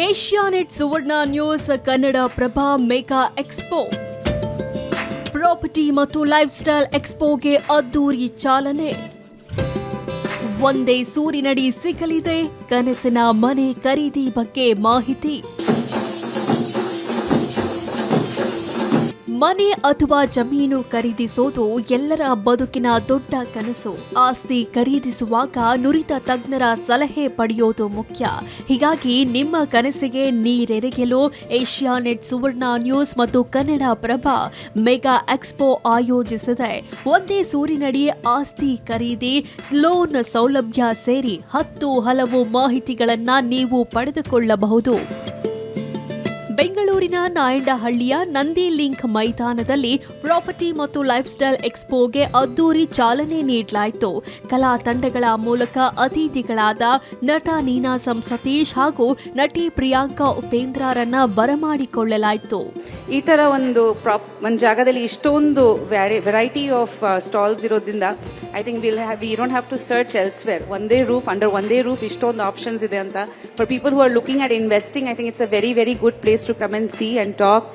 Asianet Suvarna news Kannadaprabha mega expo property ಮತ್ತು life style ಎಕ್ಸ್ಪೋಗೆ ಅದ್ದೂರಿ ಚಾಲನೆ. ಒಂದೇ ಸೂರಿನಡಿ ಸಿಗಲಿದೆ ಕನಸಿನ ಮನೆ ಖರೀದಿ ಬಗ್ಗೆ ಮಾಹಿತಿ. ಮನೆ ಅಥವಾ ಜಮೀನು ಖರೀದಿಸೋದು ಎಲ್ಲರ ಬದುಕಿನ ದೊಡ್ಡ ಕನಸು. ಆಸ್ತಿ ಖರೀದಿಸುವಾಗ ನುರಿತ ತಜ್ಞರ ಸಲಹೆ ಪಡೆಯೋದು ಮುಖ್ಯ. ಹೀಗಾಗಿ ನಿಮ್ಮ ಕನಸಿಗೆ ನೀರೆರೆಯಲು ಏಷ್ಯಾನೆಟ್ ಸುವರ್ಣ ನ್ಯೂಸ್ ಮತ್ತು ಕನ್ನಡಪ್ರಭ ಮೆಗಾ ಎಕ್ಸ್ಪೋ ಆಯೋಜಿಸಿದೆ. ಒಂದೇ ಸೂರಿನಡಿ ಆಸ್ತಿ ಖರೀದಿ, ಲೋನ್ ಸೌಲಭ್ಯ ಸೇರಿ 10 ಹಲವು ಮಾಹಿತಿಗಳನ್ನು ನೀವು ಪಡೆದುಕೊಳ್ಳಬಹುದು. ಬೆಂಗಳೂರಿನ ನಾಯಂಡಹಳ್ಳಿಯ ನಂದಿ ಲಿಂಕ್ ಮೈದಾನದಲ್ಲಿ ಪ್ರಾಪರ್ಟಿ ಮತ್ತು ಲೈಫ್ ಸ್ಟೈಲ್ ಎಕ್ಸ್ಪೋಗೆ ಅದ್ದೂರಿ ಚಾಲನೆ ನೀಡಲಾಯಿತು. ಕಲಾ ತಂಡಗಳ ಮೂಲಕ ಅತಿಥಿಗಳಾದ ನಟ ನೀನಾಸಂ ಸತೀಶ್ ಹಾಗೂ ನಟಿ ಪ್ರಿಯಾಂಕಾ ಉಪೇಂದ್ರರನ್ನ ಬರಮಾಡಿಕೊಳ್ಳಲಾಯಿತು. ಈ ತರ ಒಂದು ಜಾಗದಲ್ಲಿ ಇಷ್ಟೊಂದು ವೆರೈಟಿ ಆಫ್ ಸ್ಟಾಲ್ಸ್ ಇರೋದ್ರಿಂದ I think we don't have to search elsewhere. ಒಂದೇ ರೂಫ್ ಇಷ್ಟೊಂದು ಆಪ್ಷನ್ಸ್ ಇದೆ ಅಂತ. For people who are looking at investing, I think it's a very very good place to come and see and talk.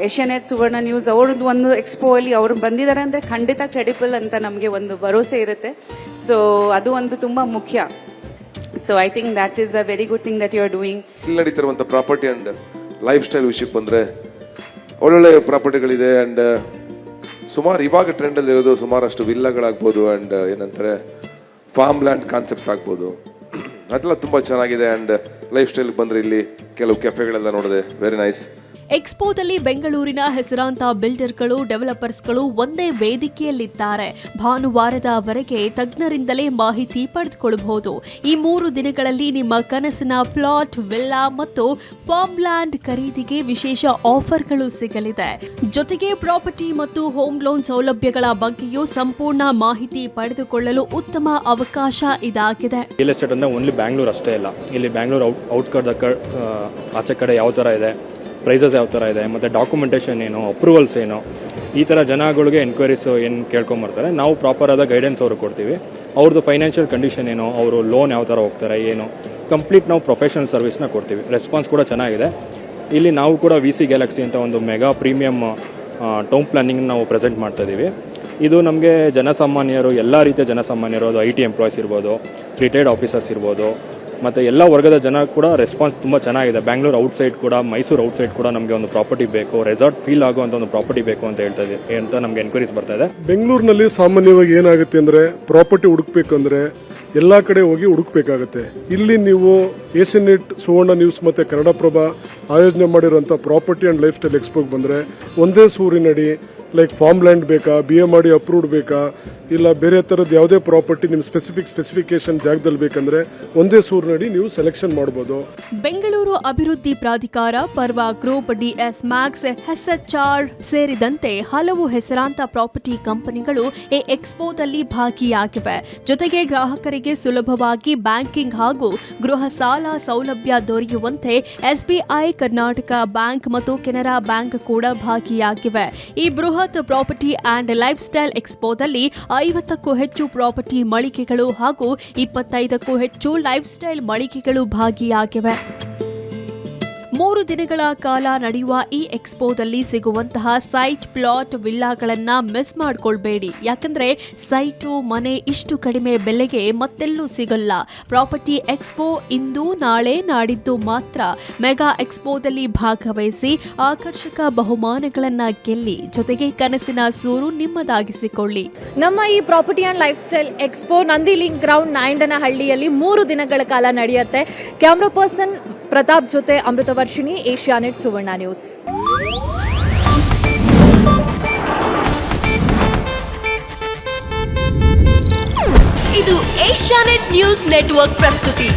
Asianet Suvarna news ಅವ್ರದ್ದು ಒಂದು expo ಅಲ್ಲಿ ಅವ್ರು ಬಂದಿದ್ದಾರೆ ಅಂದ್ರೆ ಖಂಡಿತ ಕ್ರೆಡಿಬಲ್ ಅಂತ ನಮಗೆ ಒಂದು ಭರವಸೆ ಇರುತ್ತೆ. ಸೊ ಅದು ಒಂದು ತುಂಬಾ ಮುಖ್ಯ. So I think that is a very good thing that you are doing. ಇಲ್ಲಿ ನಡೀತಿರುವಂಥ ಪ್ರಾಪರ್ಟಿ ಅಂಡ್ ಲೈಫ್ ಸ್ಟೈಲ್ ವಿಷಯಕ್ಕೆ ಬಂದರೆ ಒಳ್ಳೊಳ್ಳೆ ಪ್ರಾಪರ್ಟಿಗಳಿದೆ. ಆ್ಯಂಡ್ ಸುಮಾರು ಇವಾಗ ಟ್ರೆಂಡಲ್ಲಿ ಇರೋದು ಸುಮಾರಷ್ಟು ವಿಲ್ಲಗಳಾಗ್ಬೋದು ಆ್ಯಂಡ್ ಏನಂತಾರೆ ಫಾರ್ಮ್ ಲ್ಯಾಂಡ್ ಕಾನ್ಸೆಪ್ಟ್ ಆಗ್ಬೋದು, ಅದೆಲ್ಲ ತುಂಬ ಚೆನ್ನಾಗಿದೆ. ಆ್ಯಂಡ್ ಲೈಫ್ ಸ್ಟೈಲ್ಗೆ ಬಂದರೆ ಇಲ್ಲಿ ಕೆಲವು ಕೆಫೆಗಳೆಲ್ಲ ನೋಡಿದೆ, ವೆರಿ ನೈಸ್. ಎಕ್ಸ್ಪೋದಲ್ಲಿ ಬೆಂಗಳೂರಿನ ಹೆಸರಾಂತ ಬಿಲ್ಡರ್ಗಳು, ಡೆವಲಪರ್ಸ್ಗಳು ಒಂದೇ ವೇದಿಕೆಯಲ್ಲಿದ್ದಾರೆ. ಭಾನುವಾರದವರೆಗೆ ತಜ್ಞರಿಂದಲೇ ಮಾಹಿತಿ ಪಡೆದುಕೊಳ್ಳಬಹುದು. ಈ 3 ದಿನಗಳಲ್ಲಿ ನಿಮ್ಮ ಕನಸಿನ ಪ್ಲಾಟ್, ವಿಲ್ಲಾ ಮತ್ತು ಫಾರ್ಮ್ ಲ್ಯಾಂಡ್ ಖರೀದಿಗೆ ವಿಶೇಷ ಆಫರ್ಗಳು ಸಿಗಲಿದೆ. ಜೊತೆಗೆ ಪ್ರಾಪರ್ಟಿ ಮತ್ತು ಹೋಮ್ ಲೋನ್ ಸೌಲಭ್ಯಗಳ ಬಗ್ಗೆಯೂ ಸಂಪೂರ್ಣ ಮಾಹಿತಿ ಪಡೆದುಕೊಳ್ಳಲು ಉತ್ತಮ ಅವಕಾಶ ಇದಾಗಿದೆ. ರಿಯಲ್ ಎಸ್ಟೇಟ್ ಅಂದರೆ ಓನ್ಲಿ ಬ್ಯಾಂಗ್ಳೂರ್ ಅಷ್ಟೇ ಇಲ್ಲ, ಇಲ್ಲಿ ಬ್ಯಾಂಗ್ಳೂರ್ ಔಟ್ಸ್ಕರ್ಟ್ ಆಚೆ ಕಡೆ ಯಾವ ಥರ ಇದೆ, ಪ್ರೈಸಸ್ ಯಾವ ಥರ ಇದೆ, ಮತ್ತು ಡಾಕ್ಯುಮೆಂಟೇಷನ್ ಏನು, ಅಪ್ರೂವಲ್ಸ್ ಏನು, ಈ ಥರ ಜನಗಳಿಗೆ ಎನ್ಕ್ವೈರೀಸ್ ಏನು ಕೇಳ್ಕೊಂಬರ್ತಾರೆ. ನಾವು ಪ್ರಾಪರಾದ ಗೈಡೆನ್ಸ್ ಅವ್ರಿಗೆ ಕೊಡ್ತೀವಿ. ಅವ್ರದ್ದು ಫೈನಾನ್ಷಿಯಲ್ ಕಂಡೀಷನ್ ಏನು, ಅವರು ಲೋನ್ ಯಾವ ಥರ ಹೋಗ್ತಾರೆ ಏನು, ಕಂಪ್ಲೀಟ್ ನಾವು ಪ್ರೊಫೆಷನಲ್ ಸರ್ವಿಸ್ನ ಕೊಡ್ತೀವಿ. ರೆಸ್ಪಾನ್ಸ್ ಕೂಡ ಚೆನ್ನಾಗಿದೆ. ಇಲ್ಲಿ ನಾವು ಕೂಡ VC ಗ್ಯಾಲಕ್ಸಿ ಅಂತ ಒಂದು ಮೆಗಾ ಪ್ರೀಮಿಯಮ್ ಟೌನ್ ಪ್ಲಾನಿಂಗ್ ನಾವು ಪ್ರೆಸೆಂಟ್ ಮಾಡ್ತಾಯಿದ್ದೀವಿ. ಇದು ನಮಗೆ ಜನಸಾಮಾನ್ಯರು, ಎಲ್ಲ ರೀತಿಯ ಜನಸಾಮಾನ್ಯರು, ಅದು IT ಎಂಪ್ಲಾಯ್ಸ್ ಇರ್ಬೋದು, ರಿಟೈರ್ಡ್ ಆಫೀಸರ್ಸ್ ಇರ್ಬೋದು, ಮತ್ತು ಎಲ್ಲ ವರ್ಗದ ಜನ ಕೂಡ ರೆಸ್ಪಾನ್ಸ್ ತುಂಬ ಚೆನ್ನಾಗಿದೆ. ಬ್ಯಾಂಗ್ಳೂರ್ ಔಟ್ಸೈಡ್ ಕೂಡ, ಮೈಸೂರು ಔಟ್ಸೈಡ್ ಕೂಡ ನಮಗೆ ಒಂದು ಪ್ರಾಪರ್ಟಿ ಬೇಕು, ರೆಸಾರ್ಟ್ ಫೀಲ್ ಆಗುವಂಥ ಒಂದು ಪ್ರಾಪರ್ಟಿ ಬೇಕು ಅಂತ ಅಂತ ನಮಗೆ ಎನ್ಕ್ವೈರೀಸ್ ಬರ್ತಾ ಇದೆ. ಬೆಂಗಳೂರಿನಲ್ಲಿ ಸಾಮಾನ್ಯವಾಗಿ ಏನಾಗುತ್ತೆ ಅಂದರೆ ಪ್ರಾಪರ್ಟಿ ಹುಡುಕ್ಬೇಕಂದ್ರೆ ಎಲ್ಲ ಕಡೆ ಹೋಗಿ ಹುಡುಕ್ಬೇಕಾಗತ್ತೆ. ಇಲ್ಲಿ ನೀವು ಏಷ್ಯಾನೆಟ್ ಸುವರ್ಣ ನ್ಯೂಸ್ ಮತ್ತು ಕನ್ನಡಪ್ರಭ ಆಯೋಜನೆ ಮಾಡಿರುವಂಥ ಪ್ರಾಪರ್ಟಿ ಆ್ಯಂಡ್ ಲೈಫ್ ಸ್ಟೈಲ್ ಎಕ್ಸ್ಪೋಗೆ ಬಂದರೆ ಒಂದೇ ಸೂರಿನಡಿ ಲೈಕ್ ಫಾರ್ಮ್ ಲ್ಯಾಂಡ್ ಬೇಕಾ, BMRD ಅಪ್ರೂವ್ಡ್ ಬೇಕಾ, ಇಲ್ಲ ಬೇರೆ ಥರದ್ದು ಯಾವುದೇ ಪ್ರಾಪರ್ಟಿ ನಿಮ್ಮ ಸ್ಪೆಸಿಫಿಕೇಶನ್ ಜಾಗದಲ್ಲಿ ಬೇಕಂದ್ರೆ ಒಂದೇ ಸೂರಿನಡಿ ನೀವು ಸೆಲೆಕ್ಷನ್ ಮಾಡಬಹುದು. ಬೆಂಗಳೂರು ಅಭಿವೃದ್ಧಿ ಪ್ರಾಧಿಕಾರ, ಪರ್ವ ಗ್ರೂಪ್, DS ಮ್ಯಾಕ್ಸ್, SHR ಸೇರಿದಂತೆ ಹಲವು ಹೆಸರಾಂತ ಪ್ರಾಪರ್ಟಿ ಕಂಪನಿಗಳು ಈ ಎಕ್ಸ್ಪೋದಲ್ಲಿ ಭಾಗಿಯಾಗಿವೆ. ಜೊತೆಗೆ ಗ್ರಾಹಕರಿಗೆ ಸುಲಭವಾಗಿ ಬ್ಯಾಂಕಿಂಗ್ ಹಾಗೂ ಗೃಹ ಸಾಲ ಸೌಲಭ್ಯ ದೊರೆಯುವಂತೆ SBI, ಕರ್ನಾಟಕ ಬ್ಯಾಂಕ್ ಮತ್ತು ಕೆನರಾ ಬ್ಯಾಂಕ್ ಕೂಡ ಭಾಗಿಯಾಗಿವೆ. ಈ ಬೃಹತ್ ಪ್ರಾಪರ್ಟಿ ಆ್ಯಂಡ್ ಲೈಫ್ ಸ್ಟೈಲ್ ಎಕ್ಸ್ಪೋದಲ್ಲಿ 50ಕ್ಕೂ ಹೆಚ್ಚು ಪ್ರಾಪರ್ಟಿ ಮಳಿಗೆಗಳು ಹಾಗೂ 25ಕ್ಕೂ ಹೆಚ್ಚು ಲೈಫ್ ಸ್ಟೈಲ್ ಮಳಿಗೆಗಳು ಭಾಗಿಯಾಗಿವೆ. 3 ದಿನಗಳ ಕಾಲ ನಡೆಯುವ ಈ ಎಕ್ಸ್ಪೋದಲ್ಲಿ ಸಿಗುವಂತಹ ಸೈಟ್, ಪ್ಲಾಟ್, ವಿಲ್ಲಾಗಳನ್ನ ಮಿಸ್ ಮಾಡ್ಕೊಳ್ಬೇಡಿ. ಯಾಕಂದ್ರೆ ಸೈಟು, ಮನೆ ಇಷ್ಟು ಕಡಿಮೆ ಬೆಲೆಗೆ ಮತ್ತೆಲ್ಲೂ ಸಿಗಲ್ಲ. ಪ್ರಾಪರ್ಟಿ ಎಕ್ಸ್ಪೋ ಇಂದು, ನಾಳೆ, ನಾಡಿದ್ದು ಮಾತ್ರ. ಮೆಗಾ ಎಕ್ಸ್ಪೋದಲ್ಲಿ ಭಾಗವಹಿಸಿ ಆಕರ್ಷಕ ಬಹುಮಾನಗಳನ್ನ ಗೆಲ್ಲಿ, ಜೊತೆಗೆ ಕನಸಿನ ಸೂರು ನಿಮ್ಮದಾಗಿಸಿಕೊಳ್ಳಿ. ನಮ್ಮ ಈ property and life style expo Nandi link ground ನಾಯಂಡನಹಳ್ಳಿಯಲ್ಲಿ 3 ದಿನಗಳ ಕಾಲ ನಡೆಯುತ್ತೆ. ಕ್ಯಾಮ್ರಾ ಪರ್ಸನ್ ಪ್ರತಾಪ್ ಜೊತೆ ಅಮೃತವರ್ಷಿಣಿ, ಏಷ್ಯಾನೆಟ್ ಸುವರ್ಣ ನ್ಯೂಸ್. ಇದು ಏಷ್ಯಾನೆಟ್ ನ್ಯೂಸ್ ನೆಟ್ವರ್ಕ್ ಪ್ರಸ್ತುತಿ.